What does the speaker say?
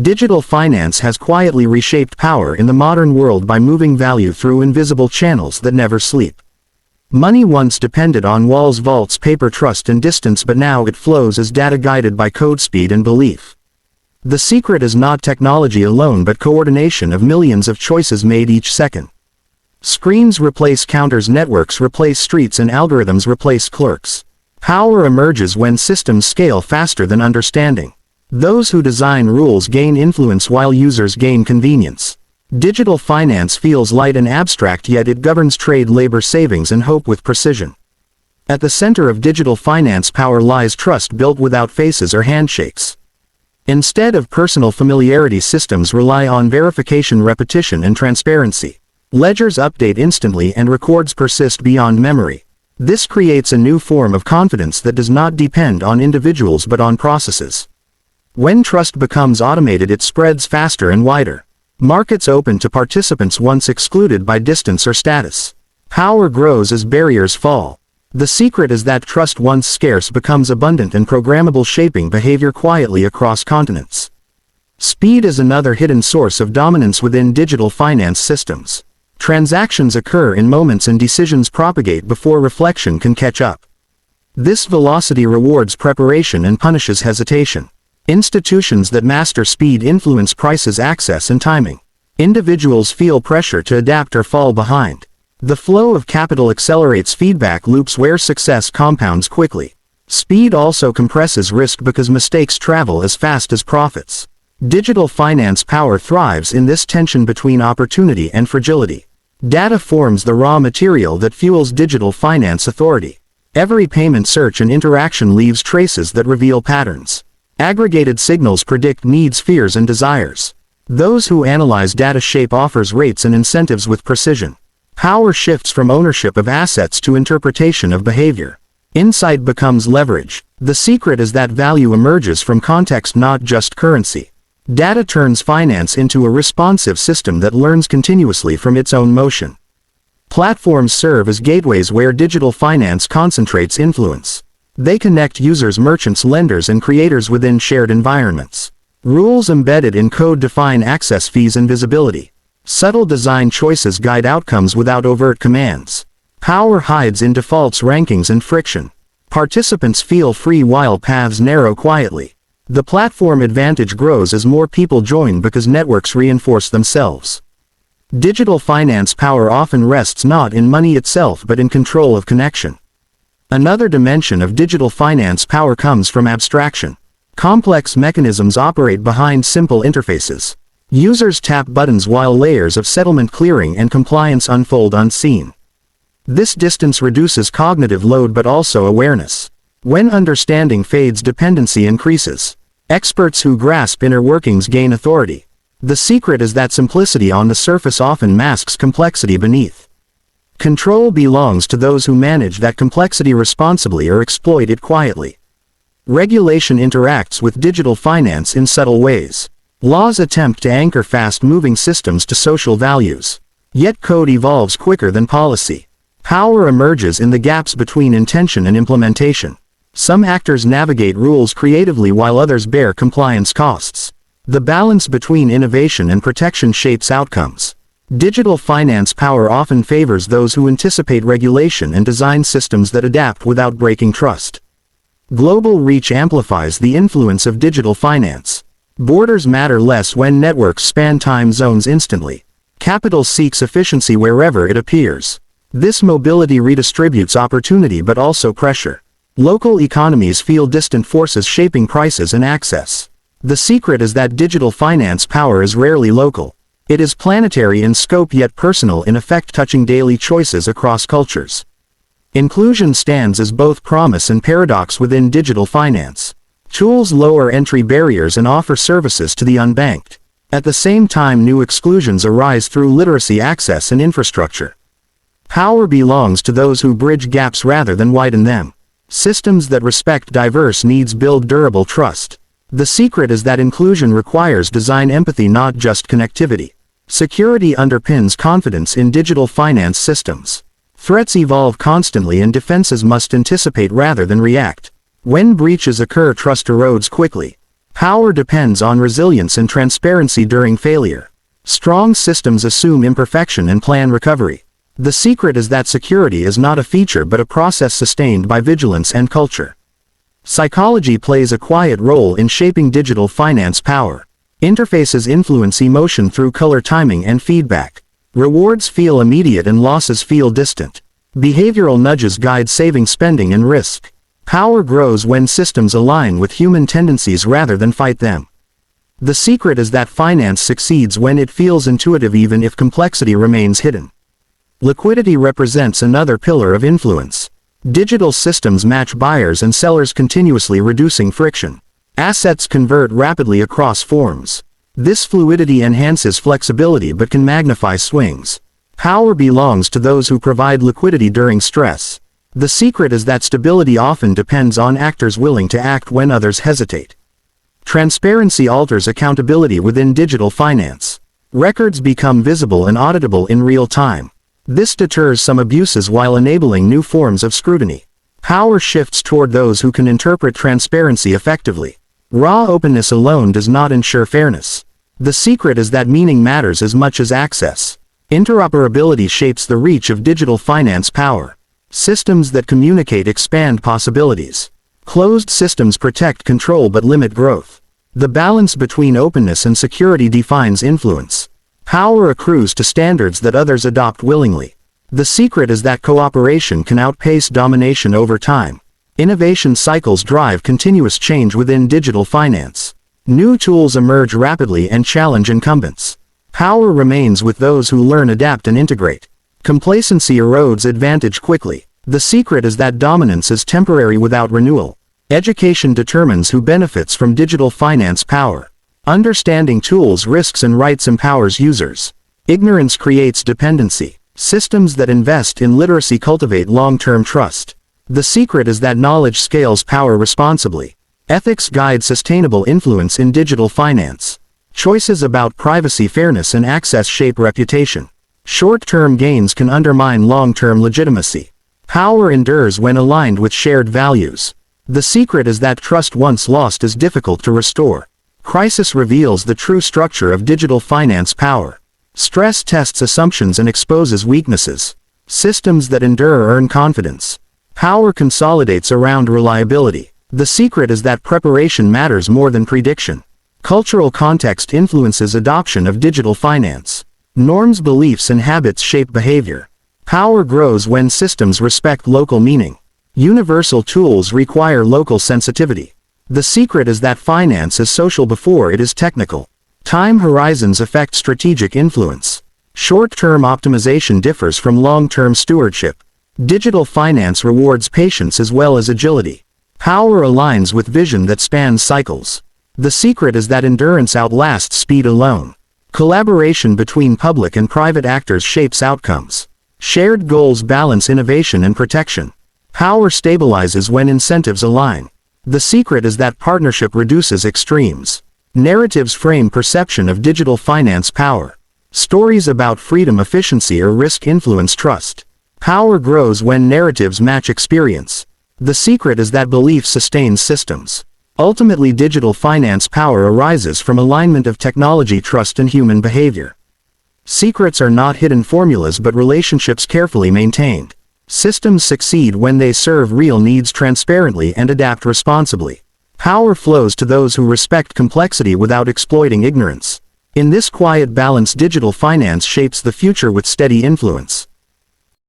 Digital finance has quietly reshaped power in the modern world by moving value through invisible channels that never sleep. Money once depended on walls, vaults, paper, trust, and distance, but now it flows as data guided by code, speed, and belief. The secret is not technology alone but coordination of millions of choices made each second. Screens replace counters, networks replace streets, and algorithms replace clerks. Power emerges when systems scale faster than understanding. Those who design rules gain influence while users gain convenience. Digital finance feels light and abstract, yet it governs trade, labor, savings, and hope with precision. At the center of digital finance power lies trust built without faces or handshakes. Instead of personal familiarity, systems rely on verification, repetition, and transparency. Ledgers update instantly and records persist beyond memory. This creates a new form of confidence that does not depend on individuals but on processes. When trust becomes automated, it spreads faster and wider. Markets open to participants once excluded by distance or status. Power grows as barriers fall. The secret is that trust, once scarce, becomes abundant and programmable, shaping behavior quietly across continents. Speed is another hidden source of dominance within digital finance systems. Transactions occur in moments and decisions propagate before reflection can catch up. This velocity rewards preparation and punishes hesitation. Institutions that master speed influence prices, access, and timing. Individuals feel pressure to adapt or fall behind. The flow of capital accelerates feedback loops where success compounds quickly. Speed also compresses risk because mistakes travel as fast as profits. Digital finance power thrives in this tension between opportunity and fragility. Data forms the raw material that fuels digital finance authority. Every payment, search, and interaction leaves traces that reveal patterns. Aggregated signals predict needs, fears, and desires. Those who analyze data shape offers, rates, and incentives with precision. Power shifts from ownership of assets to interpretation of behavior. Insight becomes leverage. The secret is that value emerges from context, not just currency. Data turns finance into a responsive system that learns continuously from its own motion. Platforms serve as gateways where digital finance concentrates influence. They connect users, merchants, lenders, and creators within shared environments. Rules embedded in code define access, fees, and visibility. Subtle design choices guide outcomes without overt commands. Power hides in defaults, rankings, and friction. Participants feel free while paths narrow quietly. The platform advantage grows as more people join because networks reinforce themselves. Digital finance power often rests not in money itself but in control of connection. Another dimension of digital finance power comes from abstraction. Complex mechanisms operate behind simple interfaces. Users tap buttons while layers of settlement, clearing, and compliance unfold unseen. This distance reduces cognitive load but also awareness. When understanding fades, dependency increases. Experts who grasp inner workings gain authority. The secret is that simplicity on the surface often masks complexity beneath. Control belongs to those who manage that complexity responsibly or exploit it quietly. Regulation interacts with digital finance in subtle ways. Laws attempt to anchor fast-moving systems to social values. Yet code evolves quicker than policy. Power emerges in the gaps between intention and implementation. Some actors navigate rules creatively while others bear compliance costs. The balance between innovation and protection shapes outcomes. Digital finance power often favors those who anticipate regulation and design systems that adapt without breaking trust. Global reach amplifies the influence of digital finance. Borders matter less when networks span time zones instantly. Capital seeks efficiency wherever it appears. This mobility redistributes opportunity but also pressure. Local economies feel distant forces shaping prices and access. The secret is that digital finance power is rarely local. It is planetary in scope yet personal in effect, touching daily choices across cultures. Inclusion stands as both promise and paradox within digital finance. Tools lower entry barriers and offer services to the unbanked. At the same time, new exclusions arise through literacy, access, and infrastructure. Power belongs to those who bridge gaps rather than widen them. Systems that respect diverse needs build durable trust. The secret is that inclusion requires design empathy, not just connectivity. Security underpins confidence in digital finance systems. Threats evolve constantly and defenses must anticipate rather than react. When breaches occur, trust erodes quickly. Power depends on resilience and transparency during failure. Strong systems assume imperfection and plan recovery. The secret is that security is not a feature but a process sustained by vigilance and culture. Psychology plays a quiet role in shaping digital finance power. Interfaces influence emotion through color timing and feedback. Rewards feel immediate and losses feel distant. Behavioral nudges guide saving, spending, and risk. Power grows when systems align with human tendencies rather than fight them. The secret is that finance succeeds when it feels intuitive even if complexity remains hidden. Liquidity represents another pillar of influence. Digital systems match buyers and sellers continuously, reducing friction. Assets convert rapidly across forms. This fluidity enhances flexibility but can magnify swings. Power belongs to those who provide liquidity during stress. The secret is that stability often depends on actors willing to act when others hesitate. Transparency alters accountability within digital finance. Records become visible and auditable in real time. This deters some abuses while enabling new forms of scrutiny. Power shifts toward those who can interpret transparency effectively. Raw openness alone does not ensure fairness. The secret is that meaning matters as much as access. Interoperability shapes the reach of digital finance power. Systems that communicate expand possibilities. Closed systems protect control but limit growth. The balance between openness and security defines influence. Power accrues to standards that others adopt willingly. The secret is that cooperation can outpace domination over time. Innovation cycles drive continuous change within digital finance. New tools emerge rapidly and challenge incumbents. Power remains with those who learn, adapt, and integrate. Complacency erodes advantage quickly. The secret is that dominance is temporary without renewal. Education determines who benefits from digital finance power. Understanding tools, risks, and rights empowers users. Ignorance creates dependency. Systems that invest in literacy cultivate long-term trust. The secret is that knowledge scales power responsibly. Ethics guide sustainable influence in digital finance. Choices about privacy, fairness, and access shape reputation. Short-term gains can undermine long-term legitimacy. Power endures when aligned with shared values. The secret is that trust once lost is difficult to restore. Crisis reveals the true structure of digital finance power. Stress tests assumptions and exposes weaknesses. Systems that endure earn confidence. Power consolidates around reliability. The secret is that preparation matters more than prediction. Cultural context influences adoption of digital finance. Norms, beliefs, and habits shape behavior. Power grows when systems respect local meaning. Universal tools require local sensitivity. The secret is that finance is social before it is technical. Time horizons affect strategic influence. Short-term optimization differs from long-term stewardship. Digital finance rewards patience as well as agility. Power aligns with vision that spans cycles. The secret is that endurance outlasts speed alone. Collaboration between public and private actors shapes outcomes. Shared goals balance innovation and protection. Power stabilizes when incentives align. The secret is that partnership reduces extremes. Narratives frame perception of digital finance power. Stories about freedom, efficiency, or risk influence trust. Power grows when narratives match experience. The secret is that belief sustains systems. Ultimately, digital finance power arises from alignment of technology, trust, and human behavior. Secrets are not hidden formulas but relationships carefully maintained. Systems succeed when they serve real needs transparently and adapt responsibly. Power flows to those who respect complexity without exploiting ignorance. In this quiet balance, digital finance shapes the future with steady influence.